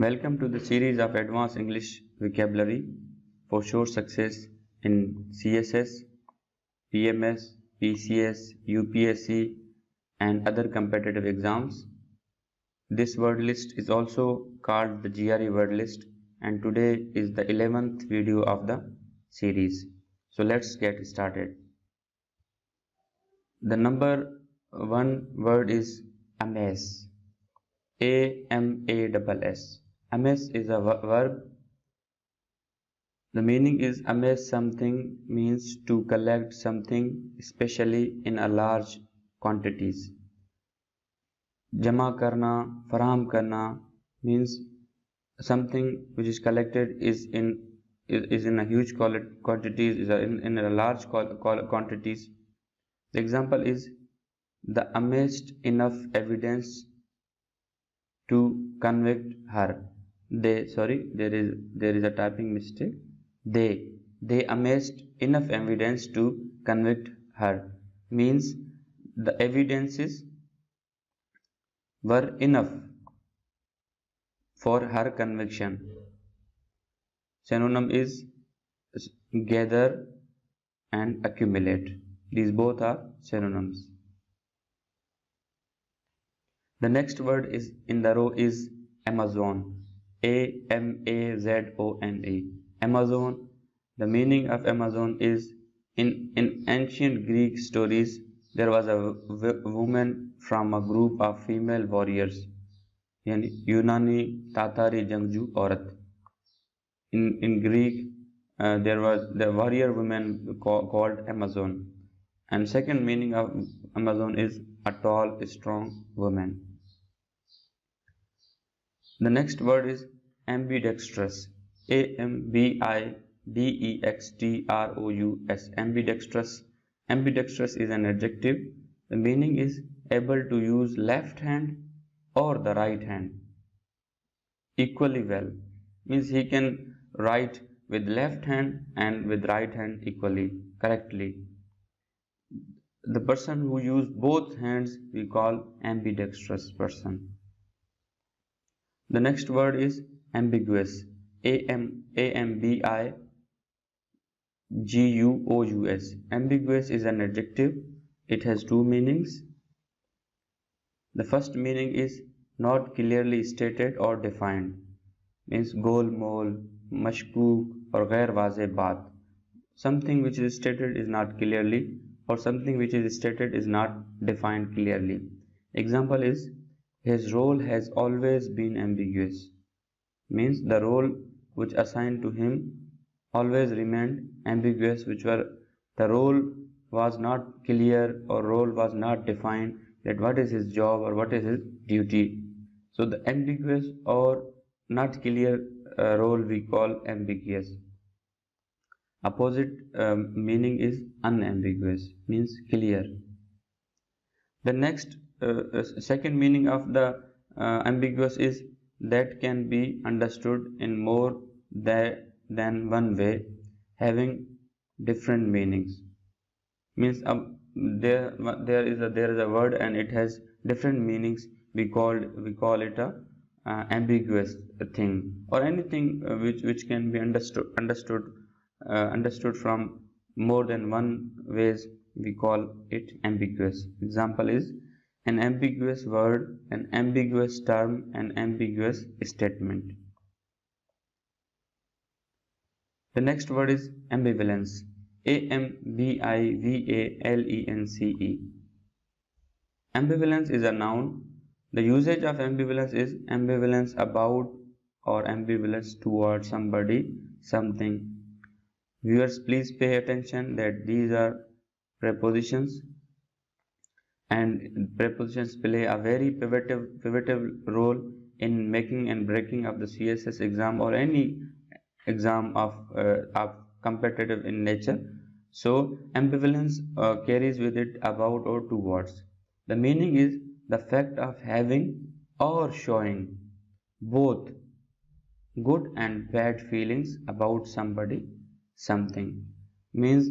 Welcome to the series of Advanced English Vocabulary for sure success in CSS, PMS, PCS, UPSC and other competitive exams. This word list is also called the GRE word list, and today is the 11th video of the series. So let's get started. The number one word is amaze. AMASS. Amaze is a verb. The meaning is amaze something means to collect something, especially in a large quantities. Jama karna, farham karna means something which is collected is in a huge quantities, is in a large quantities. The example is the amassed enough evidence to convict her. There is a typing mistake. They amassed enough evidence to convict her means the evidences were enough for her conviction. Synonym is gather and accumulate. These both are synonyms. The next word is in the row is Amazon. AMAZONE. Amazon. The meaning of Amazon is in ancient Greek stories there was a woman from a group of female warriors. Yunani Tatari Jangju Aurat. In Greek there was the warrior woman called Amazon. And second meaning of Amazon is a tall, strong woman. The next word is ambidextrous. AMBIDEXTROUS. Ambidextrous. Ambidextrous is an adjective. The meaning is able to use left hand or the right hand equally well. Means he can write with left hand and with right hand equally correctly. The person who uses both hands we call ambidextrous person. The next word is ambiguous. AMBIGUOUS. Ambiguous is an adjective. It has two meanings. The first meaning is not clearly stated or defined. Means golmol, mashkook or ghair waze baat. Something which is stated is not clearly, or something which is stated is not defined clearly. Example is his role has always been ambiguous. Means the role which assigned to him always remained ambiguous, which were the role was not clear or role was not defined, that what is his job or what is his duty. So the ambiguous or not clear role we call ambiguous. Opposite meaning is unambiguous, means clear. The next second meaning of the ambiguous is that can be understood in more than one way, having different meanings. Means there is a word and it has different meanings. We call it a ambiguous thing, or anything which can be understood from more than one ways. We call it ambiguous. Example is an ambiguous word, an ambiguous term, an ambiguous statement. The next word is ambivalence. AMBIVALENCE. Ambivalence is a noun. The usage of ambivalence is ambivalence about or ambivalence toward somebody, something. Viewers, please pay attention that these are prepositions, and prepositions play a very pivotal role in making and breaking of the CSS exam or any exam of competitive in nature. So ambivalence carries with it about or towards. The meaning is the fact of having or showing both good and bad feelings about somebody, something. Means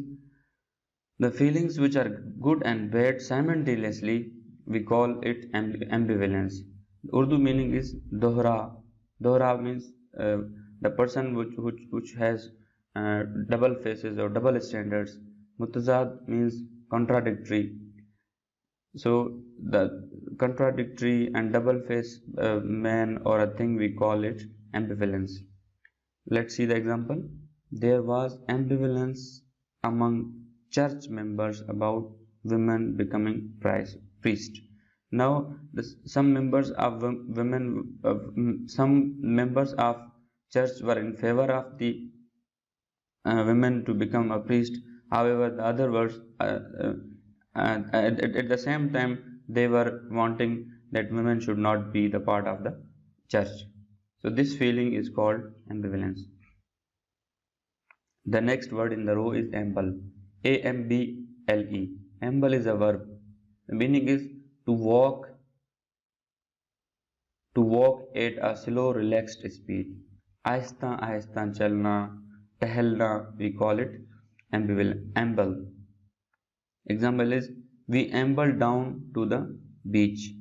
the feelings which are good and bad simultaneously, we call it ambivalence. Urdu meaning is dohra, Dohra means the person which has double faces or double standards. Mutazad means contradictory. So the contradictory and double face man or a thing, we call it ambivalence. Let's see the example. There was ambivalence among church members about women becoming priest. Now, some members of some members of church were in favor of the women to become a priest. However, the other words, at the same time, they were wanting that women should not be the part of the church. So this feeling is called ambivalence. The next word in the row is amble. A-M-B-L-E. Amble is a verb. The meaning is to walk at a slow, relaxed speed. Aahista Aahista चलना, टहलना, we call it amble. Example is, we amble down to the beach.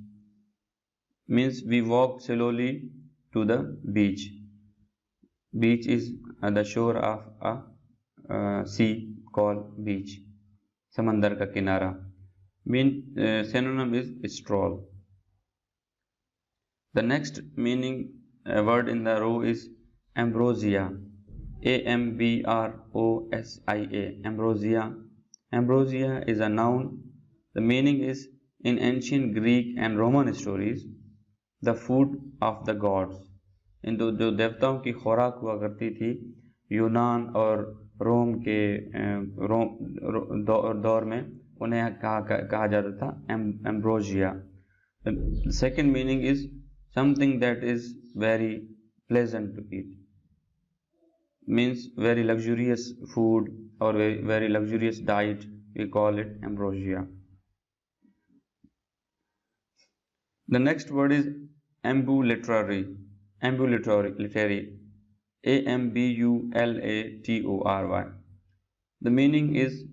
Means we walk slowly to the beach. Beach is the shore of a sea called beach. समंदर का किनारा. Synonym is stroll. The next meaning word in the row is ambrosia. A-M-B-R-O-S-I-A. Ambrosia. Ambrosia is a noun. The meaning is, in ancient Greek and Roman stories, the food of the gods. इन जो देवताओं की खुराक हुआ करती थी यूनान और रोम के दौर में, उन्हें कहा जाता था ambrosia. The second meaning is something that is very pleasant to eat. Means very luxurious food or very luxurious diet, we call it ambrosia. The next word is ambulatory. Ambulatory. A-M-B-U-L-A-T-O-R-Y. The meaning is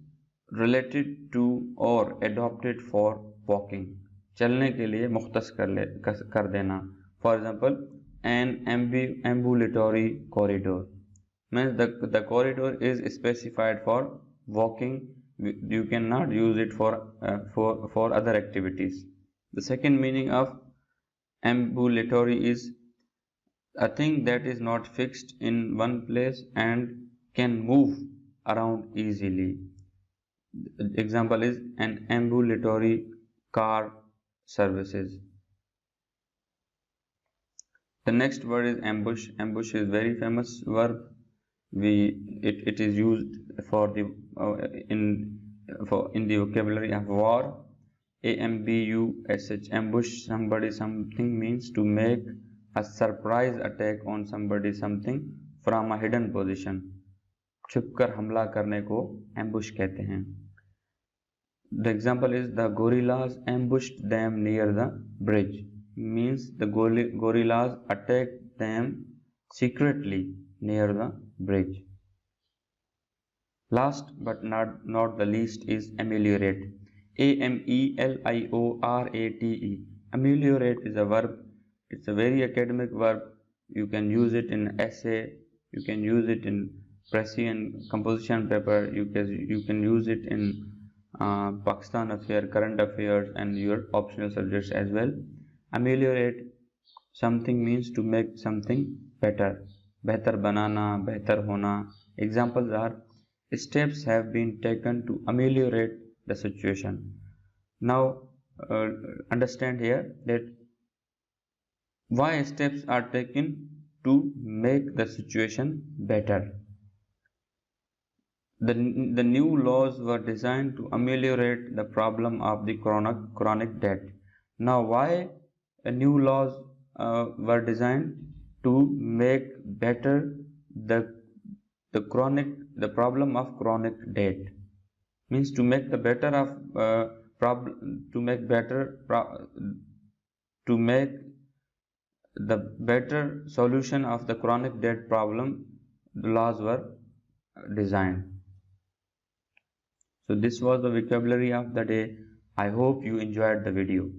related to or adopted for walking. चलने के लिए मुख्तस कर देना. For example, an ambulatory corridor. Means the corridor is specified for walking. You cannot use it for other activities. The second meaning of ambulatory is a thing that is not fixed in one place and can move around easily. Example is an ambulatory car services. The next word is ambush. Ambush is very famous verb. It is used for the in the vocabulary of war. A-M-B-U-S-H. Ambush somebody something means to make a surprise attack on somebody something from a hidden position. छुपकर हमला करने को ambush कहते हैं. The example is, the gorillas ambushed them near the bridge. Means the gorillas attacked them secretly near the bridge. Last but not the least is ameliorate. A-M-E-L-I-O-R-A-T-E. Ameliorate is a verb. It's a very academic verb. You can use it in essay. You can use it in Pressy and composition paper. You can use it in Pakistan affair, current affairs, and your optional subjects as well. Ameliorate something means to make something better. बेहतर बनाना, बेहतर होना. Examples are, steps have been taken to ameliorate the situation. Now understand here that why steps are taken to make the situation better. The new laws were designed to ameliorate the problem of the chronic debt. Now, why new laws were designed to make better the problem of chronic debt? Means to make the better of to make the better solution of the chronic debt problem, the laws were designed. So this was the vocabulary of the day. I hope you enjoyed the video.